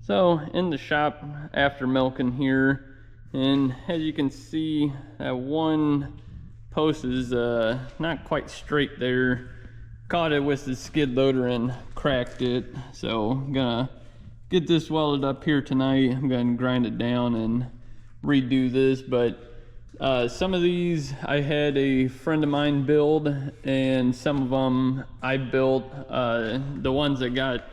So in the shop after milking here, and as you can see, that one post is not quite straight there. Caught it with the skid loader and cracked it. So I'm gonna get this welded up here tonight. I'm gonna grind it down and redo this. But some of these I had a friend of mine build, and some of them I built. The ones that got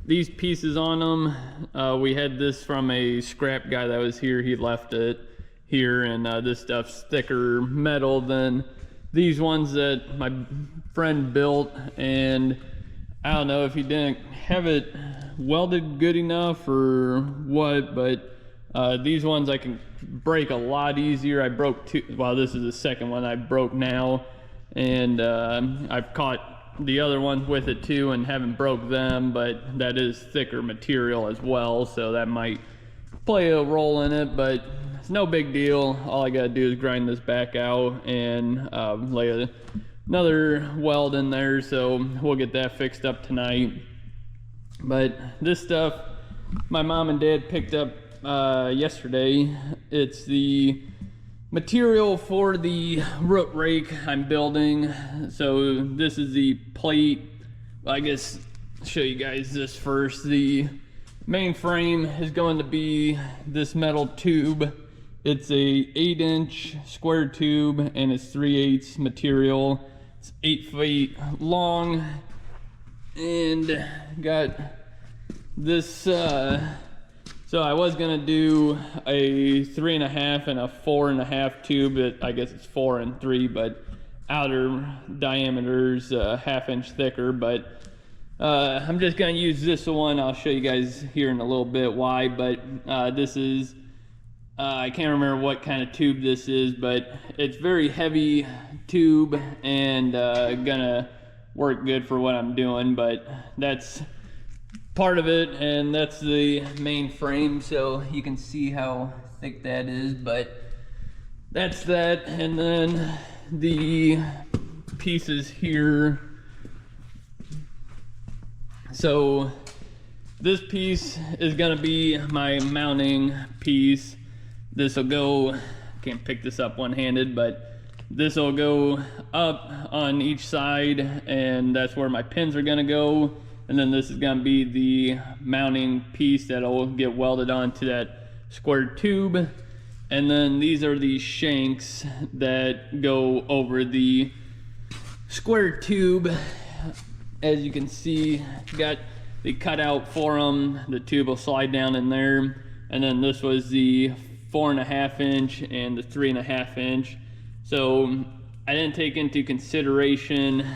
these pieces on them, we had this from a scrap guy that was here. He left it here, and this stuff's thicker metal than these ones that my friend built. And I don't know if he didn't have it welded good enough or what, but these ones I can break a lot easier. I broke two. Well, this is the second one I broke now, and I've caught the other ones with it too and haven't broke them, but that is thicker material as well, so that might play a role in it, but it's no big deal. All I gotta do is grind this back out and lay another weld in there, so we'll get that fixed up tonight. But this stuff my mom and dad picked up yesterday. It's the material for the root rake I'm building. So this is the plate. Well, I guess I'll show you guys this first. The main frame is going to be this metal tube. It's a 8-inch square tube, and it's 3/8 material. It's 8 feet long, and got this so I was gonna do a 3.5 and a 4.5 tube. I guess it's 4 and 3, but outer diameter's a 1/2 inch thicker. But I'm just gonna use this one. I'll show you guys here in a little bit why. But this is I can't remember what kind of tube this is, but it's very heavy tube and gonna work good for what I'm doing. But that's part of it, and that's the main frame, so you can see how thick that is. But that's that, and then the pieces here. So this piece is gonna be my mounting piece. This will go, can't pick this up one-handed, but this will go up on each side, and that's where my pins are gonna go. And then this is gonna be the mounting piece that'll get welded onto that square tube. And then these are the shanks that go over the square tube. As you can see, got the cutout for them. The tube will slide down in there. And then this was the 4.5 inch and the 3.5 inch. So I didn't take into consideration,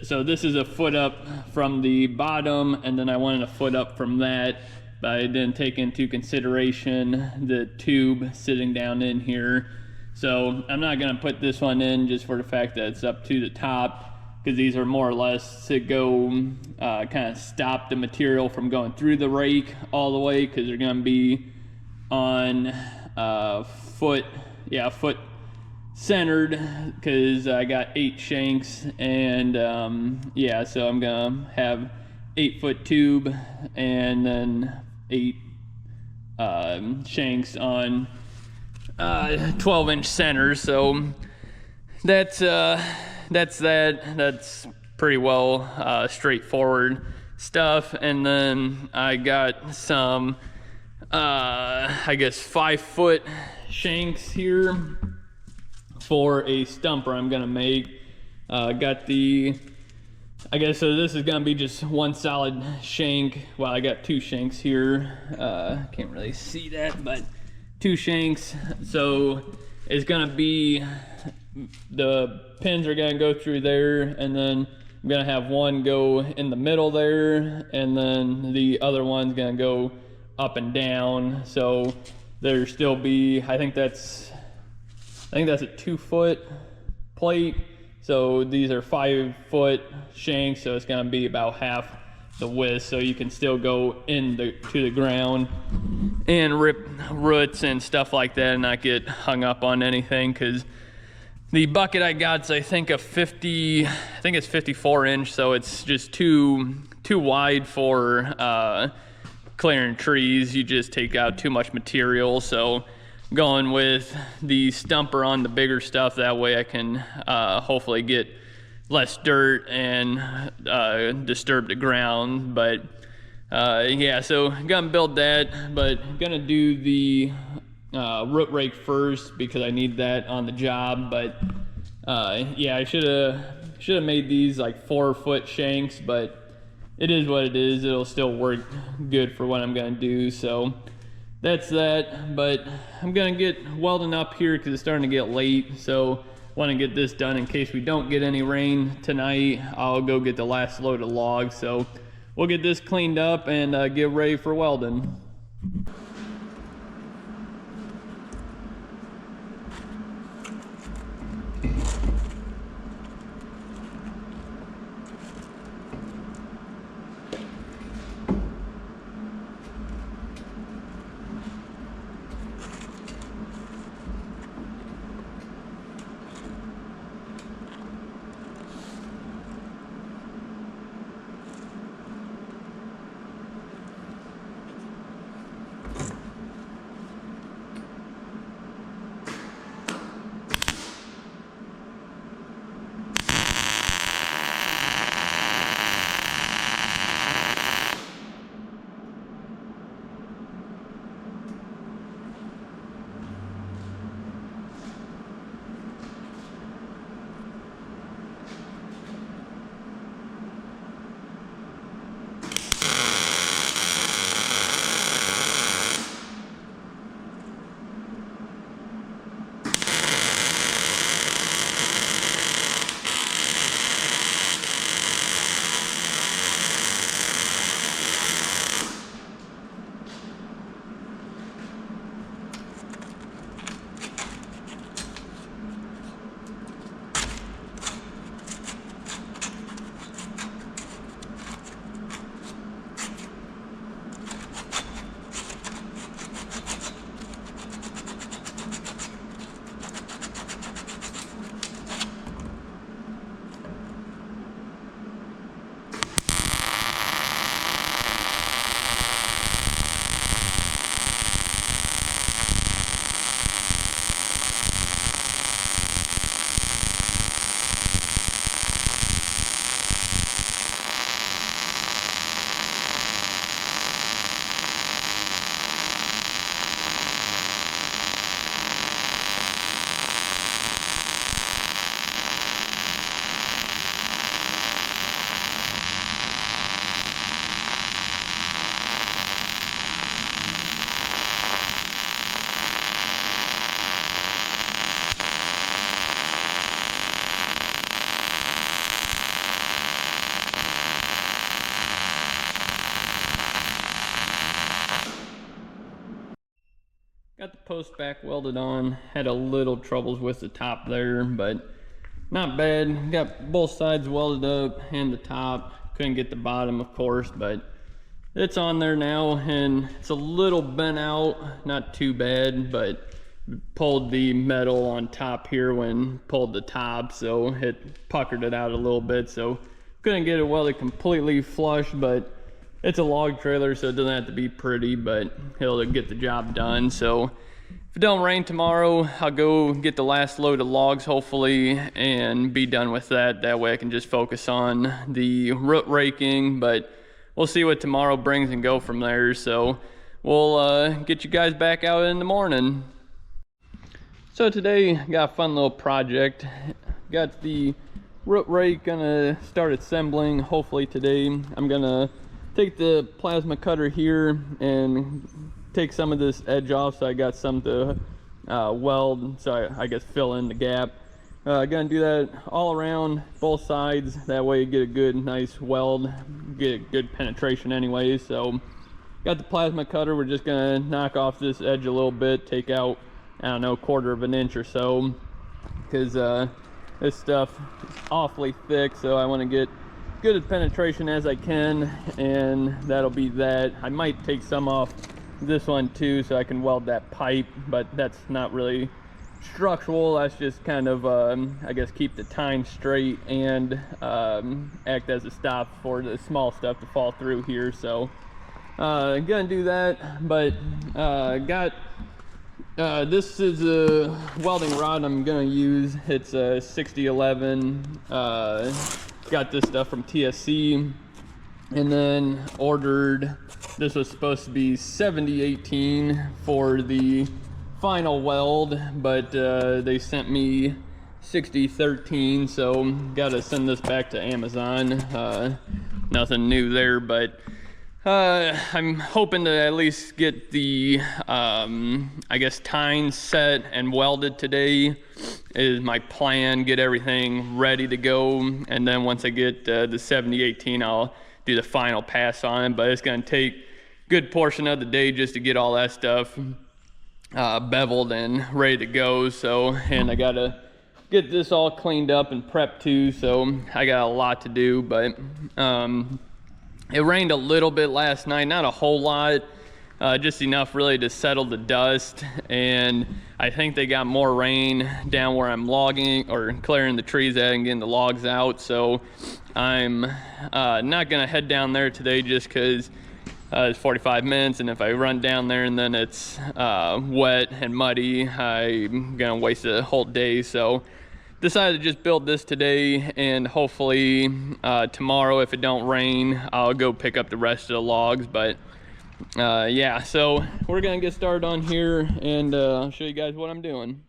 so this is a foot up from the bottom, and then I wanted a foot up from that, but I didn't take into consideration the tube sitting down in here. So I'm not gonna put this one in just for the fact that it's up to the top, because these are more or less to go kind of stop the material from going through the rake all the way, because they're gonna be on foot centered, because I got 8 shanks, and yeah, so I'm gonna have 8-foot tube and then 8 shanks on 12-inch centers. So that's that. That's pretty well straightforward stuff. And then I got some I guess 5-foot shanks here for a stumper I'm gonna make. Got the, I guess, so this is gonna be just one solid shank. Well, I got 2 shanks here. Can't really see that, but 2 shanks. So it's gonna be, the pins are gonna go through there, and then I'm gonna have one go in the middle there, and then the other one's gonna go up and down. So there still be, I think that's a 2-foot plate. So these are 5-foot shanks, so it's gonna be about half the width, so you can still go to the ground and rip roots and stuff like that and not get hung up on anything. Because the bucket I got's, I think, it's 54 inch, so it's just too wide for clearing trees, you just take out too much material. So going with the stumper on the bigger stuff, that way I can hopefully get less dirt and disturb the ground. But yeah, so gonna build that, but gonna do the root rake first because I need that on the job. But yeah, I should have made these like 4-foot shanks, but it is what it is. It'll still work good for what I'm gonna do. So that's that. But I'm gonna get welding up here because it's starting to get late. So want to get this done in case we don't get any rain tonight. I'll go get the last load of logs. So we'll get this cleaned up and get ready for welding. Got the post back welded on. Had a little troubles with the top there, but not bad. Got both sides welded up and the top. Couldn't get the bottom, of course, but it's on there now, and it's a little bent out. Not too bad, but pulled the metal on top here when pulled the top, so it puckered it out a little bit. So couldn't get it welded completely flush, but it's a log trailer, so it doesn't have to be pretty, but it'll get the job done. So if it don't rain tomorrow, I'll go get the last load of logs hopefully and be done with that. That way I can just focus on the root raking, but we'll see what tomorrow brings and go from there. So we'll get you guys back out in the morning. So today got a fun little project. Got the root rake, gonna start assembling hopefully today. I'm gonna take the plasma cutter here and take some of this edge off, so I got some to weld, so I guess fill in the gap. Gonna do that all around both sides, that way you get a good nice weld, get good penetration anyway. So got the plasma cutter, we're just gonna knock off this edge a little bit, take out, I don't know, 1/4 inch or so, because this stuff is awfully thick, so I want to get good penetration as I can, and that'll be that. I might take some off this one too, so I can weld that pipe, but that's not really structural. That's just kind of I guess keep the tine straight and act as a stop for the small stuff to fall through here. So gonna do that, but got this is a welding rod I'm gonna use. It's a 6011. Got this stuff from TSC, and then ordered, this was supposed to be 7018 for the final weld, but they sent me 6013, so gotta send this back to Amazon. Nothing new there, but I'm hoping to at least get the I guess tines set and welded today is my plan. Get everything ready to go, and then once I get the 7018, I'll do the final pass on it. But it's gonna take a good portion of the day just to get all that stuff beveled and ready to go. So, and I gotta get this all cleaned up and prepped too, so I got a lot to do. But it rained a little bit last night, not a whole lot, just enough really to settle the dust. And I think they got more rain down where I'm logging or clearing the trees at and getting the logs out. So I'm not gonna head down there today just because it's 45 minutes, and if I run down there and then it's wet and muddy, I'm gonna waste a whole day. So decided to just build this today, and hopefully tomorrow, if it don't rain, I'll go pick up the rest of the logs. But yeah, so we're gonna get started on here, and I'll show you guys what I'm doing.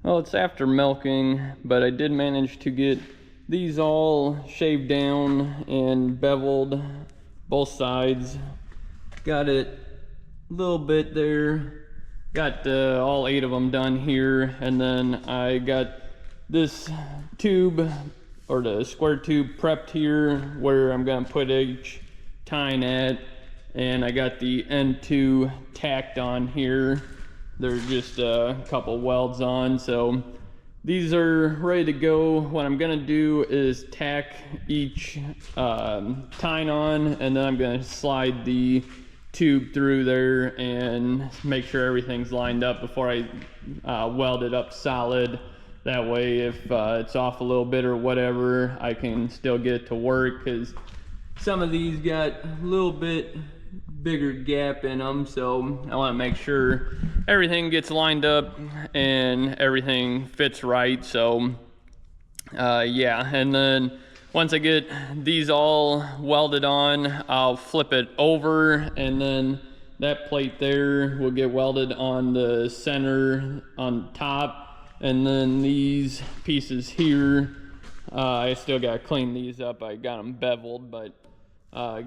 Well, it's after milking, but I did manage to get these all shaved down and beveled, both sides. Got it a little bit there. Got all 8 of them done here, and then I got this tube, or the square tube, prepped here where I'm gonna put each tine at, and I got the N2 tacked on here. There's just a couple welds on, so these are ready to go. What I'm gonna do is tack each tine on, and then I'm gonna slide the tube through there and make sure everything's lined up before I weld it up solid. That way, if it's off a little bit or whatever, I can still get it to work, because some of these got a little bit bigger gap in them, so I want to make sure everything gets lined up and everything fits right. So yeah, and then once I get these all welded on, I'll flip it over, and then that plate there will get welded on the center on top, and then these pieces here, I still got to clean these up. I got them beveled, but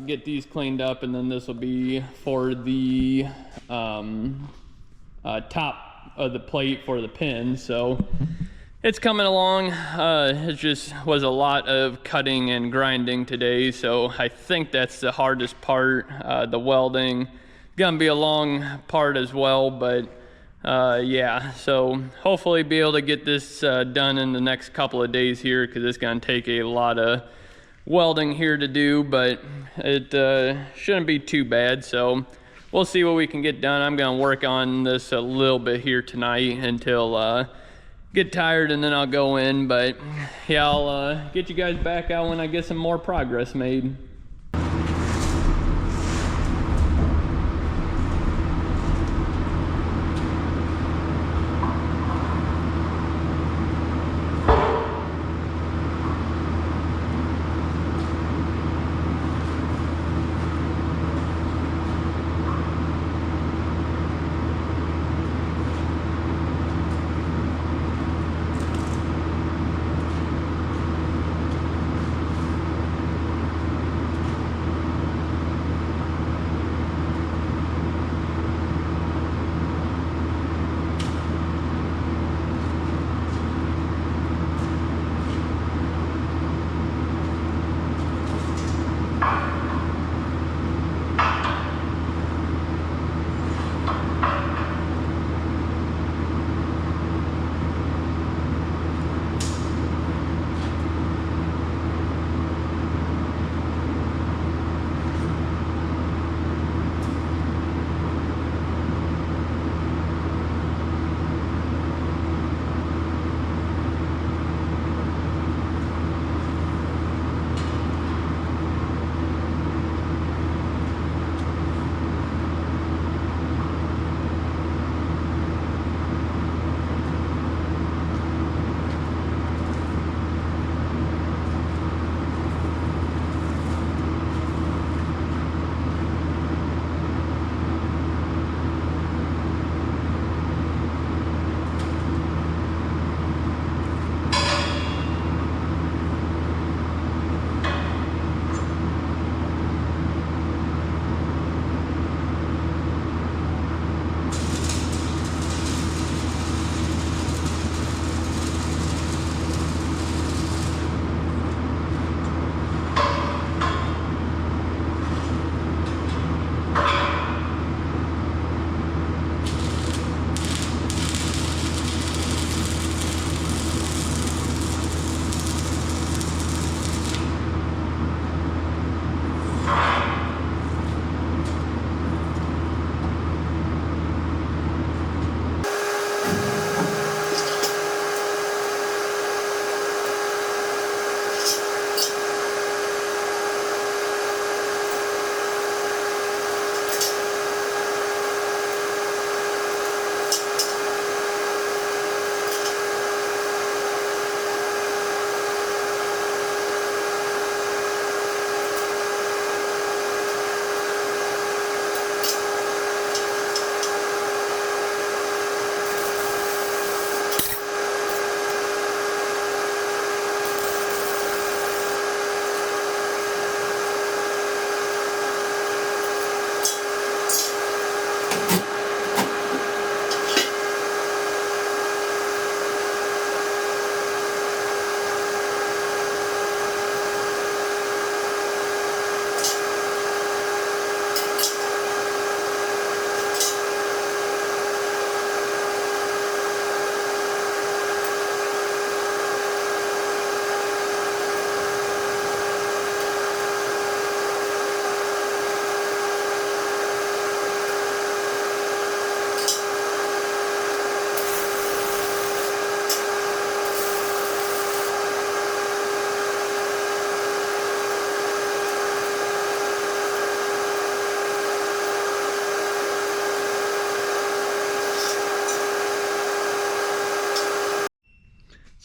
get these cleaned up, and then this will be for the top of the plate for the pin. So it's coming along. It just was a lot of cutting and grinding today, so I think that's the hardest part. The welding gonna be a long part as well, but yeah, so hopefully be able to get this done in the next couple of days here, because it's gonna take a lot of welding here to do, but it shouldn't be too bad. So we'll see what we can get done. I'm gonna work on this a little bit here tonight until get tired, and then I'll go in. But yeah, I'll get you guys back out when I get some more progress made.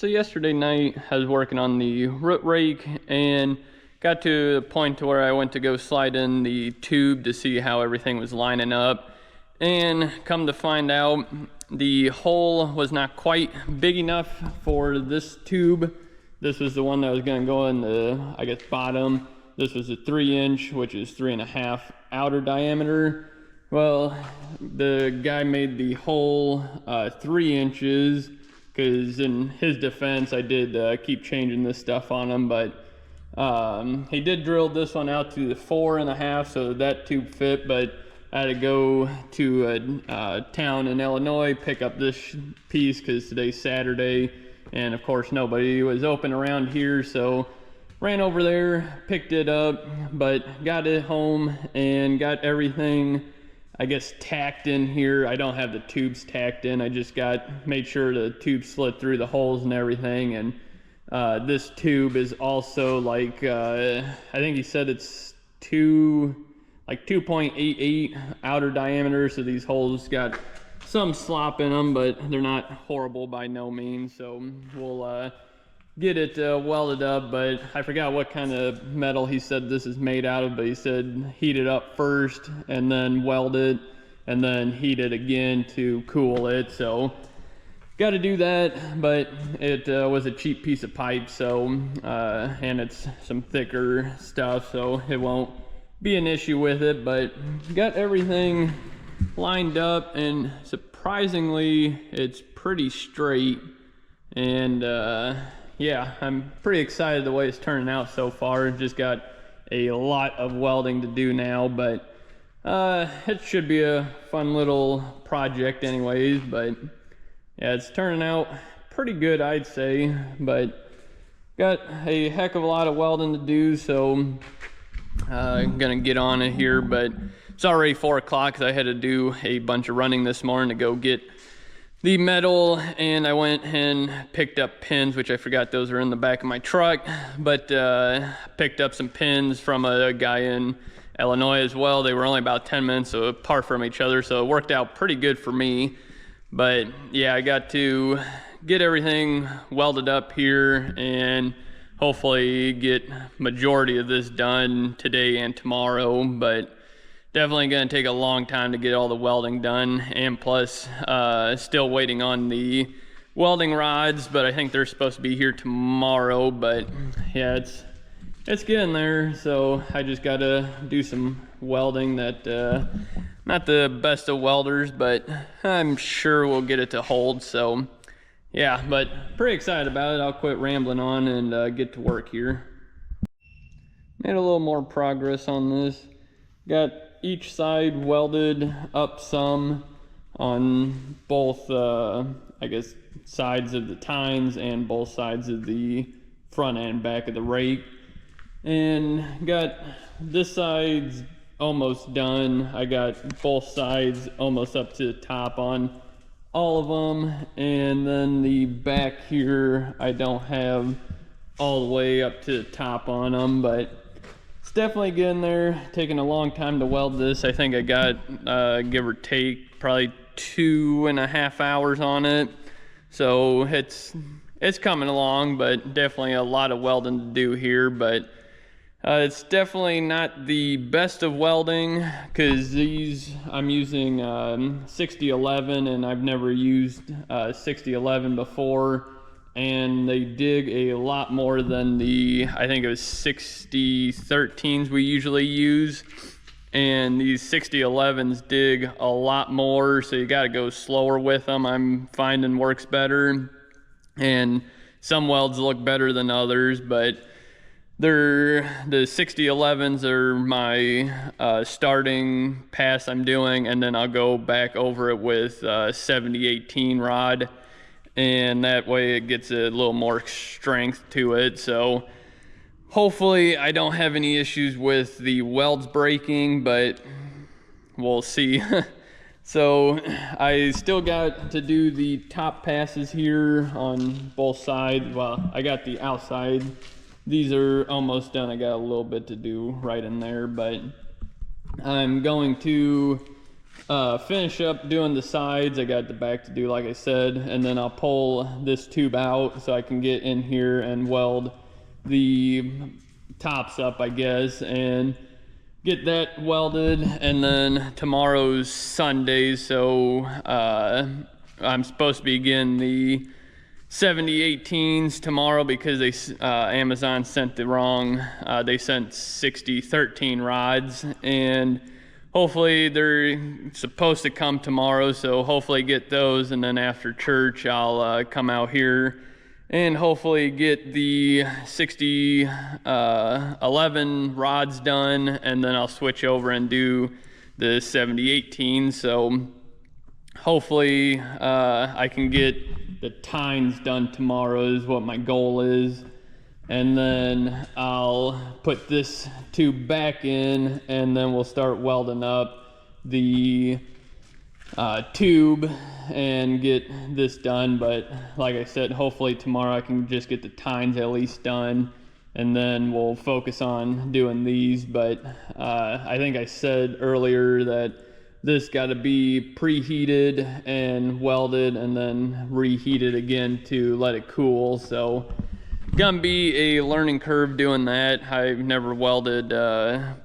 So yesterday night I was working on the root rake and got to the point to where I went to go slide in the tube to see how everything was lining up, and come to find out the hole was not quite big enough for this tube. This was the one that was going to go in the, I guess, bottom. This was a 3-inch, which is 3.5 outer diameter. Well, the guy made the hole 3 inches, because in his defense, I did keep changing this stuff on him, but he did drill this one out to the 4.5, so that tube fit, but I had to go to a town in Illinois, pick up this piece because today's Saturday, and of course nobody was open around here, so ran over there, picked it up, but got it home and got everything, I guess, tacked in here. I don't have the tubes tacked in. I just made sure the tube slid through the holes and everything. And this tube is also like, I think he said it's 2.88 outer diameter. So these holes got some slop in them, but they're not horrible by no means. So we'll get it welded up, but I forgot what kind of metal he said this is made out of, but he said heat it up first and then weld it and then heat it again to cool it. So got to do that, but it was a cheap piece of pipe, so and it's some thicker stuff, so it won't be an issue with it. But got everything lined up, and surprisingly it's pretty straight. And yeah, I'm pretty excited the way it's turning out so far. Just got a lot of welding to do now, but it should be a fun little project anyways. But yeah, it's turning out pretty good, I'd say, but got a heck of a lot of welding to do, so I'm gonna get on it here. But it's already 4 o'clock because I had to do a bunch of running this morning to go get the metal, and I went and picked up pins, which I forgot those are in the back of my truck, but picked up some pins from a guy in Illinois as well. They were only about 10 minutes apart from each other, so it worked out pretty good for me. But yeah, I got to get everything welded up here and hopefully get majority of this done today and tomorrow, but definitely going to take a long time to get all the welding done, and plus still waiting on the welding rods, but I think they're supposed to be here tomorrow. But yeah, it's getting there, so I just got to do some welding that not the best of welders, but I'm sure we'll get it to hold. So yeah, but pretty excited about it. I'll quit rambling on and get to work here. Made a little more progress on this. Got each side welded up some on both I guess sides of the tines and both sides of the front and back of the rake, and got this side's almost done. I got both sides almost up to the top on all of them, and then the back here I don't have all the way up to the top on them, but it's definitely getting there. Taking a long time to weld this. I think I got give or take probably 2.5 hours on it, so it's coming along, but definitely a lot of welding to do here. But it's definitely not the best of welding, because these I'm using 6011, and I've never used 6011 before, and they dig a lot more than the, I think it was 6013s we usually use, and these 6011s dig a lot more, so you got to go slower with them. I'm finding works better, and some welds look better than others, but the 6011s are my starting pass I'm doing, and then I'll go back over it with 7018 rod, and that way it gets a little more strength to it. So hopefully I don't have any issues with the welds breaking, but we'll see. So I still got to do the top passes here on both sides. Well, I got the outside. These are almost done. I got a little bit to do right in there, but I'm going to finish up doing the sides. I got the back to do, like I said, and then I'll pull this tube out so I can get in here and weld the tops up, I guess, and get that welded. And then tomorrow's Sunday, so I'm supposed to be getting the 7018s tomorrow because they Amazon sent the wrong, they sent 6013 rods, and hopefully they're supposed to come tomorrow, so hopefully get those, and then after church I'll come out here and hopefully get the 6011 rods done, and then I'll switch over and do the 7018. So hopefully I can get the tines done tomorrow is what my goal is. And then I'll put this tube back in, and then we'll start welding up the tube and get this done. But like I said, hopefully tomorrow I can just get the tines at least done, and then we'll focus on doing these. But I think I said earlier that this got to be preheated and welded and then reheated again to let it cool. So gonna be a learning curve doing that. I've never welded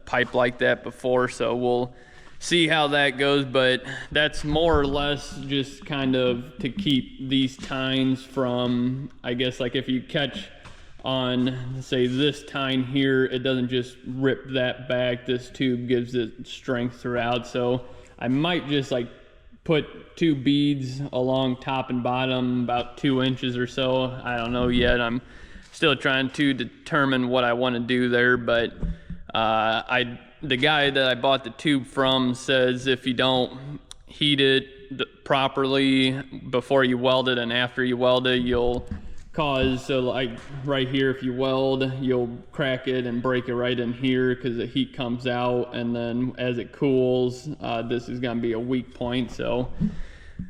pipe like that before, so we'll see how that goes. But that's more or less just kind of to keep these tines from, I guess, like if you catch on, say, this tine here, it doesn't just rip that back. This tube gives it strength throughout. So I might just like put 2 beads along top and bottom, about 2 inches or so. I don't know yet. I'm still trying to determine what I want to do there. But the guy that I bought the tube from says if you don't heat it properly before you weld it and after you weld it, you'll cause, so like right here, if you weld, you'll crack it and break it right in here because the heat comes out, and then as it cools, this is going to be a weak point. So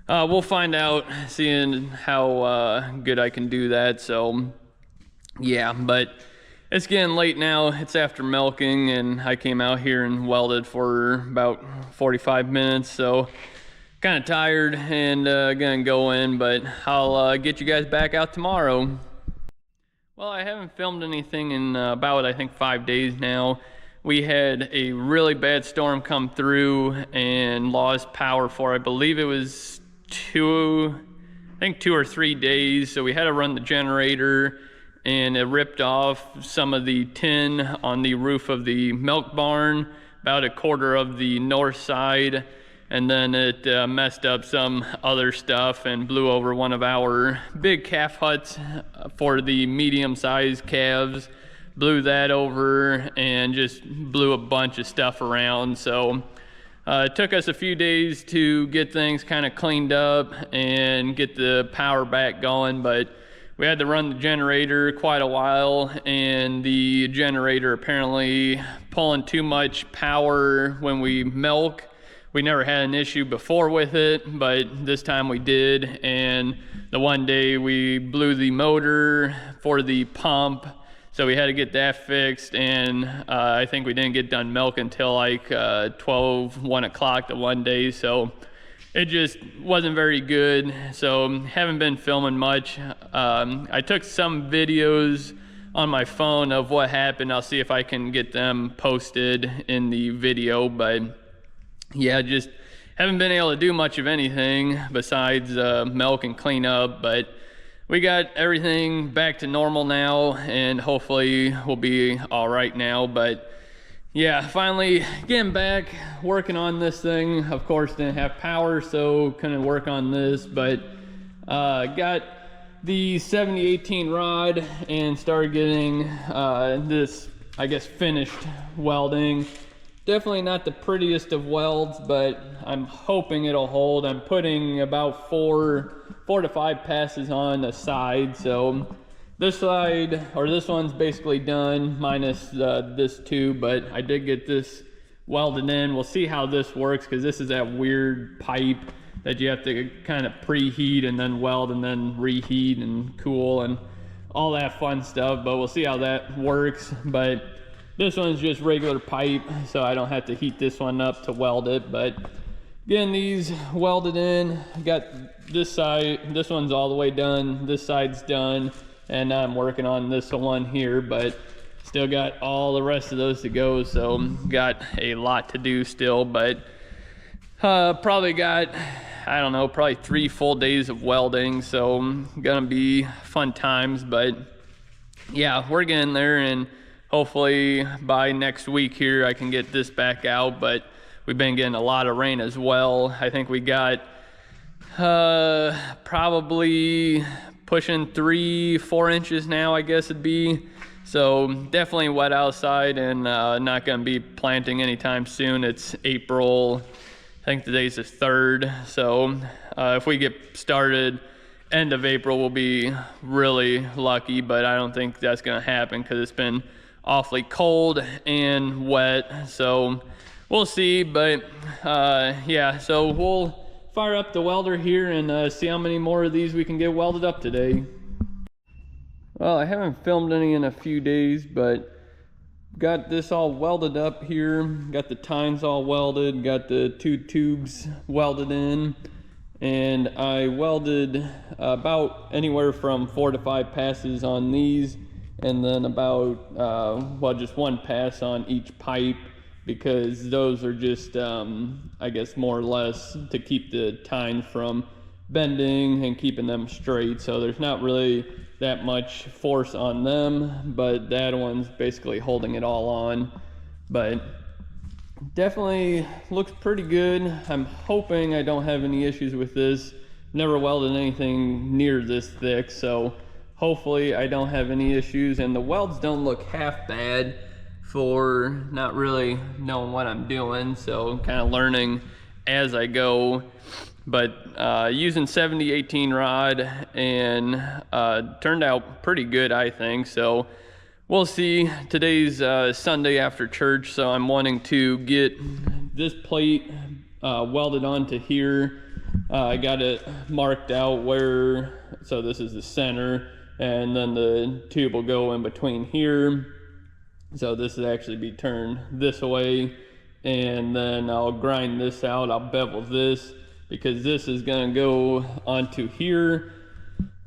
we'll find out, seeing how good I can do that. So yeah, but it's getting late now. It's after milking, and I came out here and welded for about 45 minutes, so kind of tired and gonna go in, but I'll get you guys back out tomorrow. Well, I haven't filmed anything in about, I think, 5 days now. We had a really bad storm come through and lost power for, I believe it was 2 or 3 days. So we had to run the generator, and it ripped off some of the tin on the roof of the milk barn, about a quarter of the north side. And then it messed up some other stuff and blew over one of our big calf huts for the medium-sized calves. Blew that over and just blew a bunch of stuff around. So it took us a few days to get things kind of cleaned up and get the power back going, but we had to run the generator quite a while, and the generator apparently pulling too much power when we milk. We never had an issue before with it, but this time we did. And the one day we blew the motor for the pump, so we had to get that fixed. And I think we didn't get done milk until like 1 o'clock the one day. So it just wasn't very good. So haven't been filming much. I took some videos on my phone of what happened. I'll see if I can get them posted in the video, but yeah, just haven't been able to do much of anything besides milk and clean up. But we got everything back to normal now, and hopefully we'll be all right now. But yeah, finally getting back working on this thing. Of course, didn't have power, so couldn't work on this, but got the 7018 rod and started getting this, I guess, finished welding. Definitely not the prettiest of welds, but I'm hoping it'll hold. I'm putting about 4 to 5 passes on the side. So this side, or this one's basically done minus this tube, but I did get this welded in. We'll see how this works, because this is that weird pipe that you have to kind of preheat and then weld and then reheat and cool and all that fun stuff. But we'll see how that works. But this one's just regular pipe, so I don't have to heat this one up to weld it. But getting these welded in. Got this side, this one's all the way done, this side's done, and now I'm working on this one here, but still got all the rest of those to go, so got a lot to do still. But probably got, I don't know, probably 3 full days of welding, so gonna be fun times. But yeah, we're getting there, and hopefully by next week here I can get this back out. But we've been getting a lot of rain as well. I think we got probably pushing 3-4 inches now, I guess it'd be. So definitely wet outside, and not gonna be planting anytime soon. It's April, I think today's the 3rd. So if we get started end of April, we'll be really lucky, but I don't think that's gonna happen because it's been awfully cold and wet. So we'll see. But yeah, so we'll fire up the welder here and see how many more of these we can get welded up today. Well, I haven't filmed any in a few days, but got this all welded up here. Got the tines all welded, got the 2 tubes welded in, and I welded about anywhere from 4 to 5 passes on these, and then about well, just 1 pass on each pipe, because those are just I guess more or less to keep the tines from bending and keeping them straight. So there's not really that much force on them, but that one's basically holding it all on. But definitely looks pretty good. I'm hoping I don't have any issues with this. Never welded anything near this thick, so hopefully I don't have any issues. And the welds don't look half bad for not really knowing what I'm doing, so kind of learning as I go. But using 70-18 rod, and turned out pretty good, I think. So we'll see. Today's Sunday after church, so I'm wanting to get this plate welded onto here. I got it marked out where, so this is the center, and then the tube will go in between here. So this would actually be turned this way, and then I'll grind this out. I'll bevel this, because this is gonna go onto here.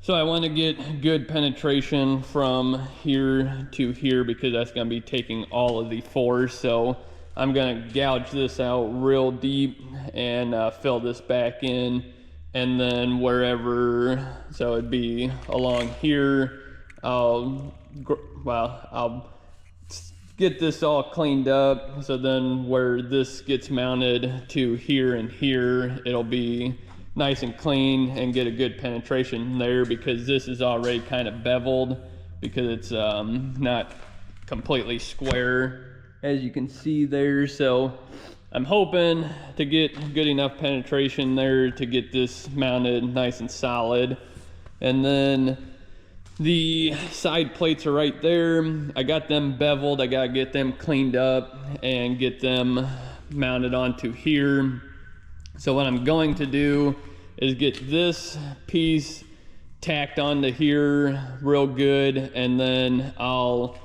So I want to get good penetration from here to here, because that's gonna be taking all of the force. So I'm gonna gouge this out real deep and fill this back in, and then wherever, so it'd be along here, I'll get this all cleaned up, so then where this gets mounted to here and here, it'll be nice and clean and get a good penetration there, because this is already kind of beveled, because it's not completely square, as you can see there. So I'm hoping to get good enough penetration there to get this mounted nice and solid. And then the side plates are right there. I got them beveled. I gotta get them cleaned up and get them mounted onto here. So what I'm going to do is get this piece tacked onto here real good, and then I'll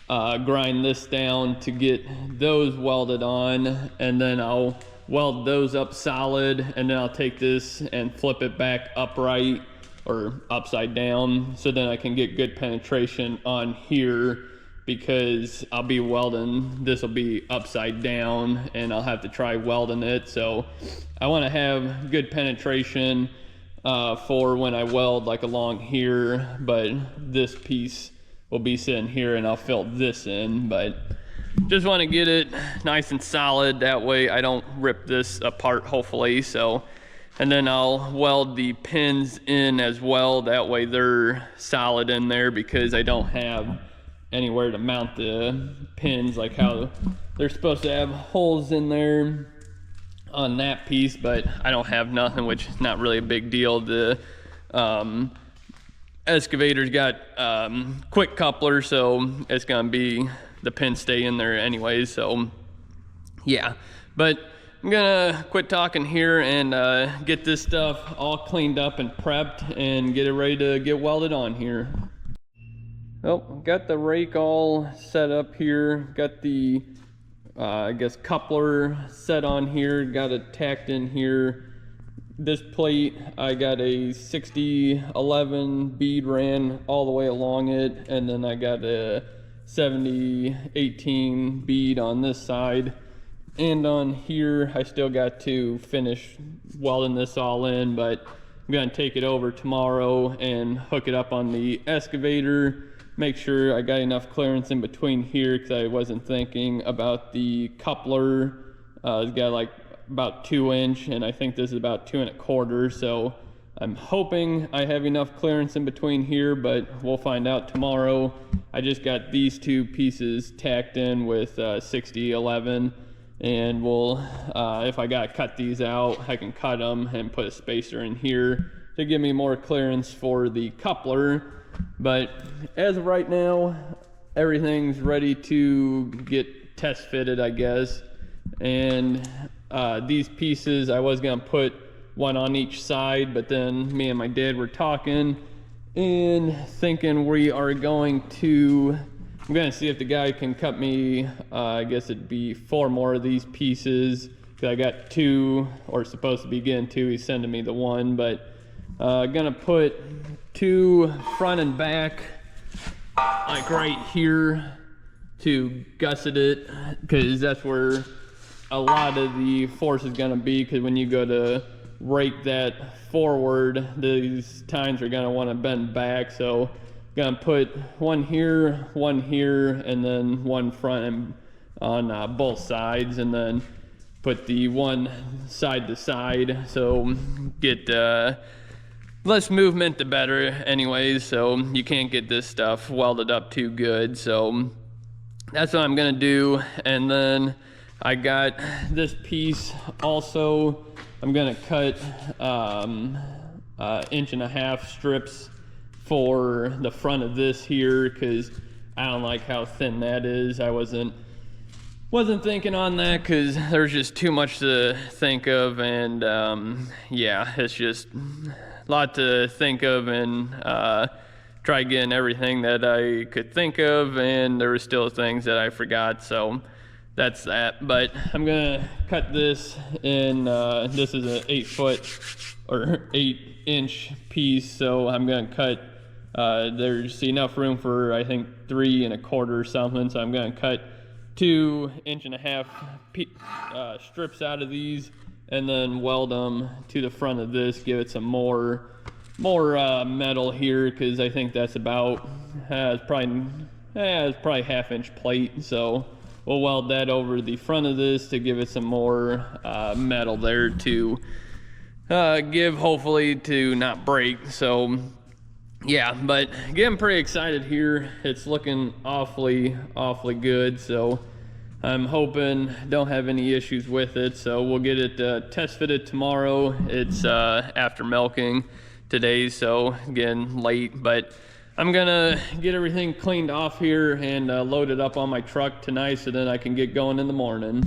grind this down to get those welded on, and then I'll weld those up solid, and then I'll take this and flip it back upright or upside down, so then I can get good penetration on here, because I'll be welding, this will be upside down, and I'll have to try welding it. So I want to have good penetration for when I weld, like along here, but this piece will be sitting here and I'll fill this in. But just want to get it nice and solid, that way I don't rip this apart, hopefully. So, and then I'll weld the pins in as well, that way they're solid in there, because I don't have anywhere to mount the pins, like how they're supposed to have holes in there on that piece, but I don't have nothing, which is not really a big deal. The excavator's got quick coupler, so it's gonna be, the pins stay in there anyway. So yeah, but I'm gonna quit talking here and get this stuff all cleaned up and prepped and get it ready to get welded on here. Well, got the rake all set up here. Got the I guess coupler set on here, got it tacked in here. This plate, I got a 60-11 bead ran all the way along it, and then I got a 70-18 bead on this side. And on here, I still got to finish welding this all in, but I'm gonna take it over tomorrow and hook it up on the excavator. Make sure I got enough clearance in between here, because I wasn't thinking about the coupler. It's got like about 2 inch, and I think this is about 2 1/4. So I'm hoping I have enough clearance in between here, but we'll find out tomorrow. I just got these 2 pieces tacked in with 60-11, and we'll, if I gotta cut these out, I can cut them and put a spacer in here to give me more clearance for the coupler. But as of right now, everything's ready to get test fitted, I guess. And these pieces, I was gonna put one on each side, but then me and my dad were talking and thinking we are going to, I'm gonna see if the guy can cut me, I guess it'd be 4 more of these pieces, because I got 2, or supposed to be getting 2, he's sending me the 1, but gonna put 2 front and back, like right here, to gusset it, because that's where a lot of the force is gonna be, because when you go to rake that forward, these tines are gonna want to bend back. So gonna put 1 here, 1 here, and then 1 front and on both sides, and then put the 1 side to side, so get less movement the better anyways. So you can't get this stuff welded up too good. So that's what I'm gonna do. And then I got this piece also. I'm gonna cut 1.5 inch strips for the front of this here, because I don't like how thin that is. I wasn't thinking on that, because there's just too much to think of, and yeah, it's just a lot to think of, and try getting everything that I could think of, and there were still things that I forgot. So that's that. But I'm gonna cut this in, this is an 8-inch piece, so I'm gonna cut, there's enough room for, I think, 3 1/4 or something, so I'm gonna cut 2.5 inch strips out of these, and then weld them to the front of this, give it some more metal here, because I think that's about, it's probably 1/2 inch plate, so we'll weld that over the front of this to give it some more metal there to give, hopefully, to not break. So yeah, but getting pretty excited here. It's looking awfully good, so I'm hoping don't have any issues with it. So we'll get it test fitted tomorrow. It's after milking today, so again late, but I'm gonna get everything cleaned off here and load it up on my truck tonight, so then I can get going in the morning.